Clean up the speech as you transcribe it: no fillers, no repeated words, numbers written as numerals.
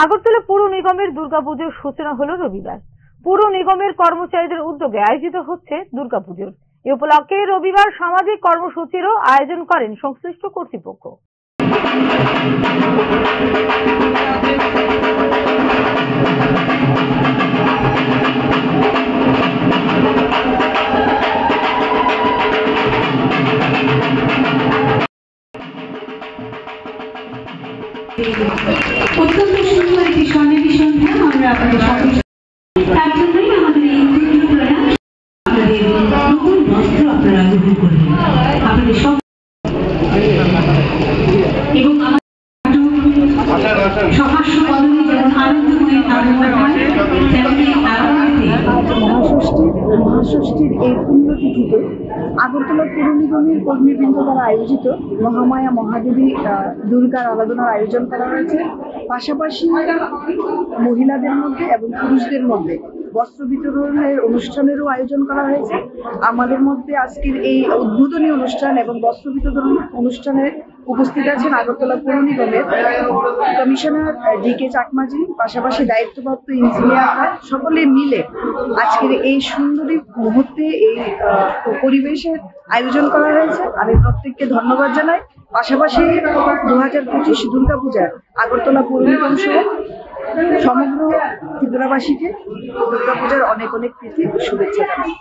আগরতলা পৌর নিগমের দুর্গাপুজোর সূচনা হলো রবিবার। পৌর নিগমের কর্মচারীদের উদ্যোগে আয়োজিত হচ্ছে দুর্গাপুজোর। এ উপলক্ষে রবিবার সামাজিক কর্মসূচিরও আয়োজন করেন সংশ্লিষ্ট কর্তৃপক্ষ। অত্যন্ত সুন্দর একটি স্বর্ণের সন্ধ্যা আমরা আপনাদের সাথে তার জন্যই আমাদের এই আপনাদের নতুন বস্ত্র আপনারা গ্রহণ করবেন আপনাদের সব এবং সহাস্য বদলে যেমন আনন্দময় তেমনি মহাষষ্ঠীর এই পুণ্যতিথিতে আগরতলা পৌর নিগমের কর্মীবৃন্দ দ্বারা আয়োজিত মহামায়া মহাদেবী দুর্গার আরাধনার আয়োজন করা হয়েছে। পাশাপাশি মহিলাদের মধ্যে এবং পুরুষদের মধ্যে বস্ত্র বিতরণের অনুষ্ঠানেরও আয়োজন করা হয়েছে। আমাদের মধ্যে আজকের এই উদ্বোধনী অনুষ্ঠান এবং বস্ত্র বিতরণ অনুষ্ঠানে উপস্থিত আছেন আগরতলা পৌর নিগমের কমিশনার ডি.কে. চাকমাজি, পাশাপাশি দায়িত্বপ্রাপ্ত ইঞ্জিনিয়াররা সকলে মিলে আজকের এই সুন্দরী মুহূর্তে এই পরিবেশের আয়োজন করা হয়েছে। আমি প্রত্যেককে ধন্যবাদ জানাই। পাশাপাশি 2025 দুর্গাপূজার আগরতলা পৌর নিগম সহ সমগ্র ত্রিপুরাবাসীকে দুর্গাপূজার অনেক অনেক প্রীতি শুভেচ্ছা জানাই।